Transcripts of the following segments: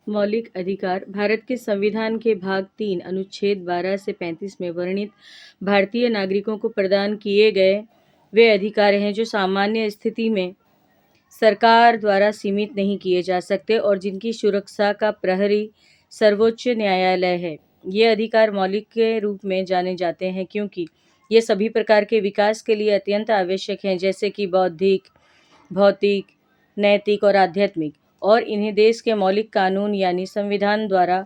मौलिक अधिकार भारत के संविधान के भाग 3 अनुच्छेद 12 से 35 में वर्णित भारतीय नागरिकों को प्रदान किए गए वे अधिकार हैं जो सामान्य स्थिति में सरकार द्वारा सीमित नहीं किए जा सकते और जिनकी सुरक्षा का प्रहरी सर्वोच्च न्यायालय है। ये अधिकार मौलिक के रूप में जाने जाते हैं क्योंकि ये सभी प्रकार के विकास के लिए अत्यंत आवश्यक हैं, जैसे कि बौद्धिक, भौतिक, नैतिक और आध्यात्मिक, और इन्हें देश के मौलिक कानून यानी संविधान द्वारा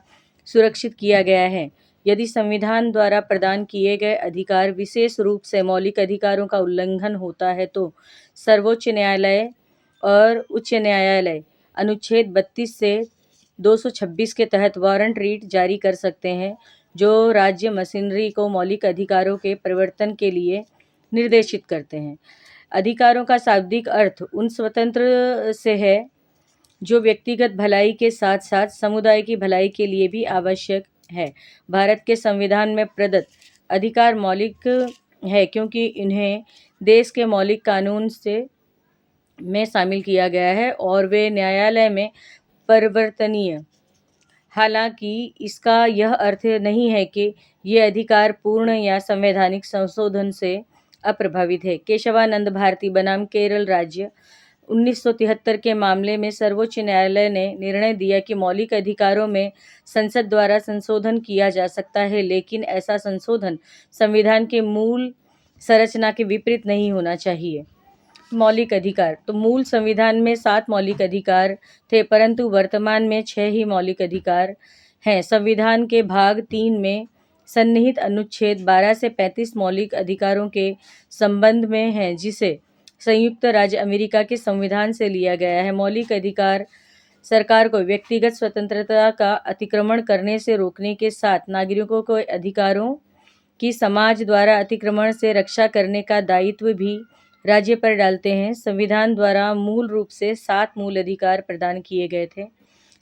सुरक्षित किया गया है। यदि संविधान द्वारा प्रदान किए गए अधिकार विशेष रूप से मौलिक अधिकारों का उल्लंघन होता है तो सर्वोच्च न्यायालय और उच्च न्यायालय अनुच्छेद 32 से 226 के तहत वारंट रीट जारी कर सकते हैं, जो राज्य मशीनरी को मौलिक अधिकारों के परिवर्तन के लिए निर्देशित करते हैं। अधिकारों का शाब्दिक अर्थ उन स्वतंत्र से है जो व्यक्तिगत भलाई के साथ साथ समुदाय की भलाई के लिए भी आवश्यक है। भारत के संविधान में प्रदत्त अधिकार मौलिक है क्योंकि इन्हें देश के मौलिक कानून से में शामिल किया गया है और वे न्यायालय में परिवर्तनीय। हालांकि इसका यह अर्थ नहीं है कि ये अधिकार पूर्ण या संवैधानिक संशोधन से अप्रभावित है। केशवानंद भारती बनाम केरल राज्य 1973 के मामले में सर्वोच्च न्यायालय ने निर्णय दिया कि मौलिक अधिकारों में संसद द्वारा संशोधन किया जा सकता है, लेकिन ऐसा संशोधन संविधान के मूल संरचना के विपरीत नहीं होना चाहिए। मौलिक अधिकार तो मूल संविधान में 7 मौलिक अधिकार थे, परंतु वर्तमान में 6 ही मौलिक अधिकार हैं। संविधान के भाग 3 में सन्निहित अनुच्छेद 12 से 35 मौलिक अधिकारों के संबंध में है, जिसे संयुक्त राज्य अमेरिका के संविधान से लिया गया है। मौलिक अधिकार सरकार को व्यक्तिगत स्वतंत्रता का अतिक्रमण करने से रोकने के साथ नागरिकों को अधिकारों की समाज द्वारा अतिक्रमण से रक्षा करने का दायित्व भी राज्य पर डालते हैं। संविधान द्वारा मूल रूप से 7 मूल अधिकार प्रदान किए गए थे: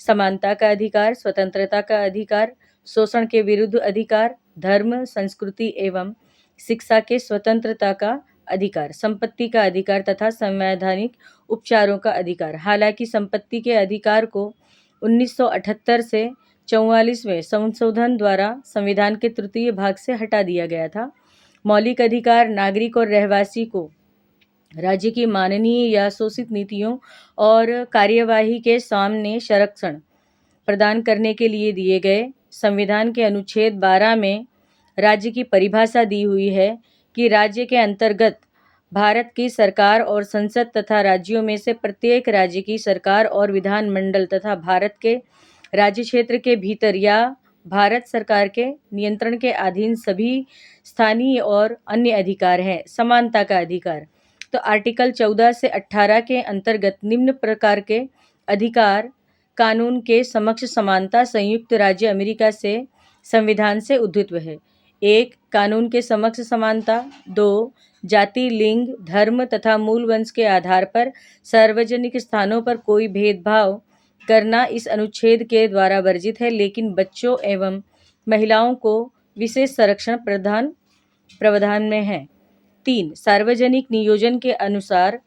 समानता का अधिकार, स्वतंत्रता का अधिकार, शोषण के विरुद्ध अधिकार, धर्म, संस्कृति एवं शिक्षा के स्वतंत्रता का अधिकार, संपत्ति का अधिकार तथा संवैधानिक उपचारों का अधिकार। हालांकि संपत्ति के अधिकार को 1978 से 44वें संशोधन द्वारा संविधान के तृतीय भाग से हटा दिया गया था। मौलिक अधिकार नागरिक और रहवासी को राज्य की माननीय या शोषित नीतियों और कार्यवाही के सामने संरक्षण प्रदान करने के लिए दिए गए। संविधान के अनुच्छेद 12 में राज्य की परिभाषा दी हुई है कि राज्य के अंतर्गत भारत की सरकार और संसद तथा राज्यों में से प्रत्येक राज्य की सरकार और विधानमंडल तथा भारत के राज्य क्षेत्र के भीतर या भारत सरकार के नियंत्रण के अधीन सभी स्थानीय और अन्य अधिकार हैं। समानता का अधिकार तो आर्टिकल 14 से 18 के अंतर्गत निम्न प्रकार के अधिकार कानून के समक्ष समानता संयुक्त राज्य अमेरिका से संविधान से उद्धृत है। 1. कानून के समक्ष समानता। 2. जाति, लिंग, धर्म तथा मूल वंश के आधार पर सार्वजनिक स्थानों पर कोई भेदभाव करना इस अनुच्छेद के द्वारा वर्जित है, लेकिन बच्चों एवं महिलाओं को विशेष संरक्षण प्रावधान में है। 3. सार्वजनिक नियोजन के अनुसार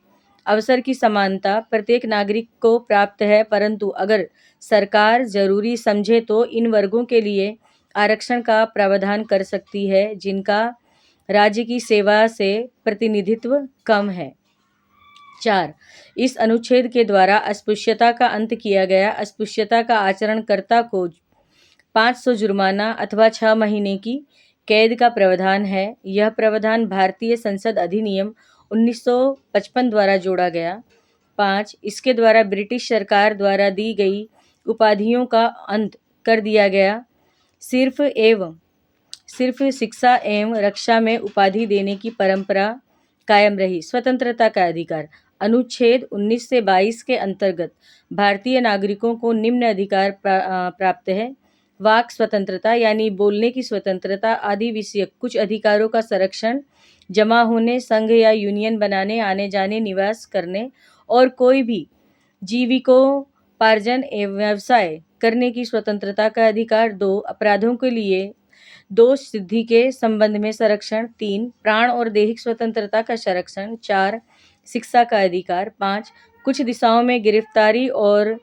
अवसर की समानता प्रत्येक नागरिक को प्राप्त है, परंतु अगर सरकार जरूरी समझे तो इन वर्गों के लिए आरक्षण का प्रावधान कर सकती है जिनका राज्य की सेवा से प्रतिनिधित्व कम है। 4. इस अनुच्छेद के द्वारा अस्पृश्यता का अंत किया गया। अस्पृश्यता का आचरणकर्ता को 500 जुर्माना अथवा 6 महीने की कैद का प्रावधान है। यह प्रावधान भारतीय संसद अधिनियम 1955 द्वारा जोड़ा गया। 5. इसके द्वारा ब्रिटिश सरकार द्वारा दी गई उपाधियों का अंत कर दिया गया। सिर्फ शिक्षा एवं रक्षा में उपाधि देने की परंपरा कायम रही। स्वतंत्रता का अधिकार अनुच्छेद 19 से 22 के अंतर्गत भारतीय नागरिकों को निम्न अधिकार प्राप्त है: वाक स्वतंत्रता यानी बोलने की स्वतंत्रता आदि विषयक कुछ अधिकारों का संरक्षण, जमा होने, संघ या यूनियन बनाने, आने जाने, निवास करने और कोई भी जीविकोपार्जन एवं व्यवसाय करने की स्वतंत्रता का अधिकार। 2. अपराधों के लिए दोष सिद्धि के संबंध में संरक्षण। 3. प्राण और दैहिक स्वतंत्रता का संरक्षण। 4. शिक्षा का अधिकार। 5. कुछ दिशाओं में गिरफ्तारी और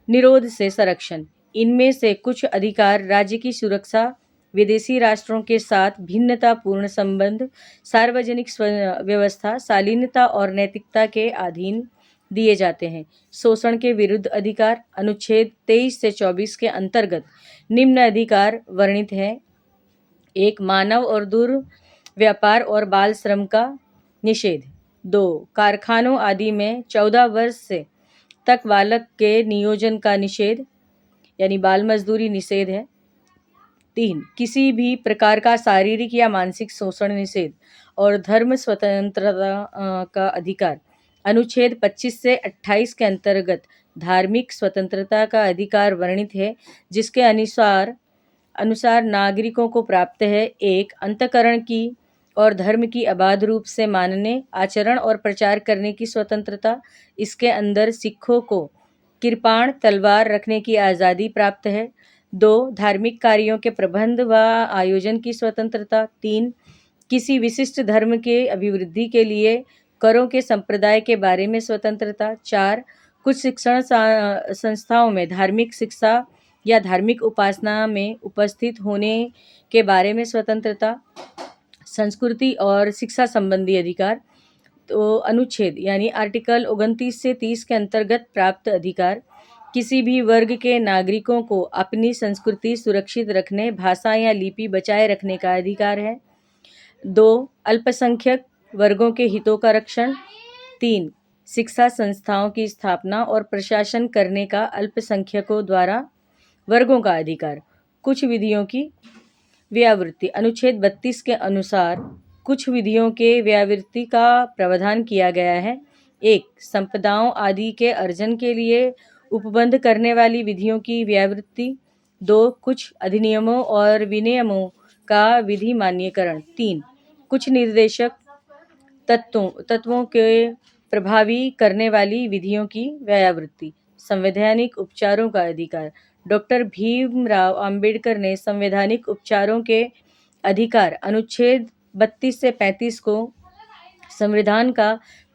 निरोध से संरक्षण। इनमें से कुछ अधिकार राज्य की सुरक्षा, विदेशी राष्ट्रों के साथ भिन्नतापूर्ण संबंध, सार्वजनिक व्यवस्था, शालीनता और नैतिकता के अधीन दिए जाते हैं। शोषण के विरुद्ध अधिकार अनुच्छेद 23 से 24 के अंतर्गत निम्न अधिकार वर्णित हैं। 1. मानव और दुर्व्यापार और बाल श्रम का निषेध। 2. कारखानों आदि में 14 वर्ष से तक बालक के नियोजन का निषेध यानी बाल मजदूरी निषेध है। 3. किसी भी प्रकार का शारीरिक या मानसिक शोषण निषेध। और धर्म स्वतंत्रता का अधिकार अनुच्छेद 25 से 28 के अंतर्गत धार्मिक स्वतंत्रता का अधिकार वर्णित है, जिसके अनुसार नागरिकों को प्राप्त है 1. अंतःकरण की और धर्म की अबाध रूप से मानने, आचरण और प्रचार करने की स्वतंत्रता। इसके अंदर सिखों को कृपाण तलवार रखने की आज़ादी प्राप्त है। 2. धार्मिक कार्यों के प्रबंध व आयोजन की स्वतंत्रता। 3. किसी विशिष्ट धर्म के अभिवृद्धि के लिए करों के संप्रदाय के बारे में स्वतंत्रता। 4. कुछ शिक्षण संस्थाओं में धार्मिक शिक्षा या धार्मिक उपासना में उपस्थित होने के बारे में स्वतंत्रता। संस्कृति और शिक्षा संबंधी अधिकार। तो अनुच्छेद यानी आर्टिकल 29 से 30 के अंतर्गत प्राप्त अधिकार किसी भी वर्ग के नागरिकों को अपनी संस्कृति सुरक्षित रखने, भाषा या लिपि बचाए रखने का अधिकार है। 2. अल्पसंख्यक वर्गों के हितों का रक्षण। 3. शिक्षा संस्थाओं की स्थापना और प्रशासन करने का अल्पसंख्यकों द्वारा वर्गों का अधिकार। कुछ विधियों की व्यावृत्ति। अनुच्छेद 32 के अनुसार कुछ विधियों के व्यावृत्ति का प्रावधान किया गया है। 1. संपदाओं आदि के अर्जन के लिए उपबंध करने वाली विधियों की व्यावृत्ति। 2. कुछ अधिनियमों और विनियमों का विधि मान्यकरण। 3. कुछ निर्देशक तत्वों के प्रभावी करने वाली विधियों की व्यावृत्ति। संवैधानिक उपचारों का अधिकार। डॉक्टर भीमराव अंबेडकर ने संवैधानिक उपचारों के अधिकार अनुच्छेद 32 से 35 को संविधान का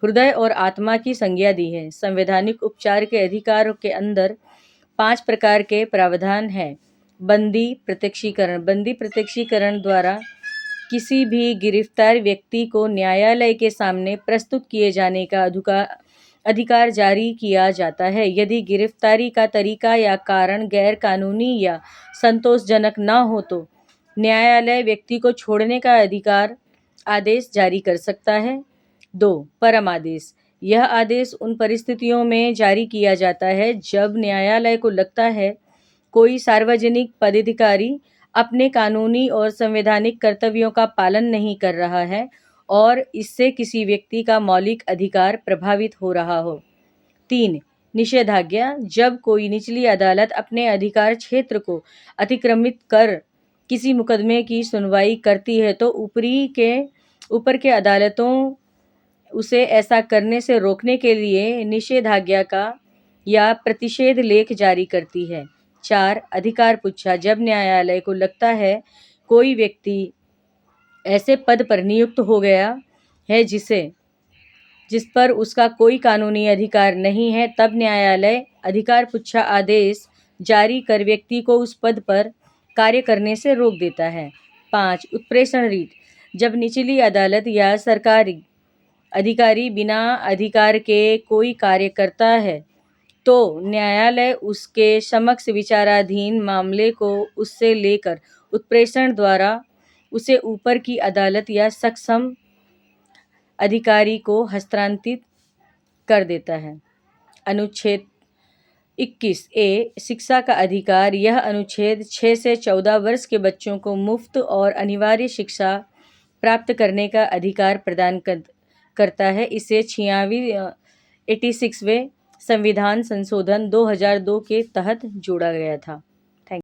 हृदय और आत्मा की संज्ञा दी है। संवैधानिक उपचार के अधिकारों के अंदर 5 प्रकार के प्रावधान हैं। बंदी प्रत्यक्षीकरण। बंदी प्रत्यक्षीकरण द्वारा किसी भी गिरफ्तार व्यक्ति को न्यायालय के सामने प्रस्तुत किए जाने का अधिकार जारी किया जाता है। यदि गिरफ्तारी का तरीका या कारण गैर कानूनी या संतोषजनक न हो तो न्यायालय व्यक्ति को छोड़ने का आदेश जारी कर सकता है। 2. परम आदेश। यह आदेश उन परिस्थितियों में जारी किया जाता है जब न्यायालय को लगता है कोई सार्वजनिक पदाधिकारी अपने कानूनी और संवैधानिक कर्तव्यों का पालन नहीं कर रहा है और इससे किसी व्यक्ति का मौलिक अधिकार प्रभावित हो रहा हो। 3. निषेधाज्ञा। जब कोई निचली अदालत अपने अधिकार क्षेत्र को अतिक्रमित कर किसी मुकदमे की सुनवाई करती है तो ऊपर के अदालतों उसे ऐसा करने से रोकने के लिए निषेधाज्ञा का या प्रतिषेध लेख जारी करती है। 4. अधिकार पुच्छा। जब न्यायालय को लगता है कोई व्यक्ति ऐसे पद पर नियुक्त हो गया है जिस पर उसका कोई कानूनी अधिकार नहीं है, तब न्यायालय अधिकार पुच्छा आदेश जारी कर व्यक्ति को उस पद पर कार्य करने से रोक देता है। 5. उत्प्रेषण रीट। जब निचली अदालत या सरकारी अधिकारी बिना अधिकार के कोई कार्य करता है तो न्यायालय उसके समक्ष विचाराधीन मामले को उससे लेकर उत्प्रेषण द्वारा उसे ऊपर की अदालत या सक्षम अधिकारी को हस्तांतरित कर देता है। अनुच्छेद 21A शिक्षा का अधिकार। यह अनुच्छेद 6 से 14 वर्ष के बच्चों को मुफ्त और अनिवार्य शिक्षा प्राप्त करने का अधिकार प्रदान करता है। इसे 86वें संविधान संशोधन 2002 के तहत जोड़ा गया था।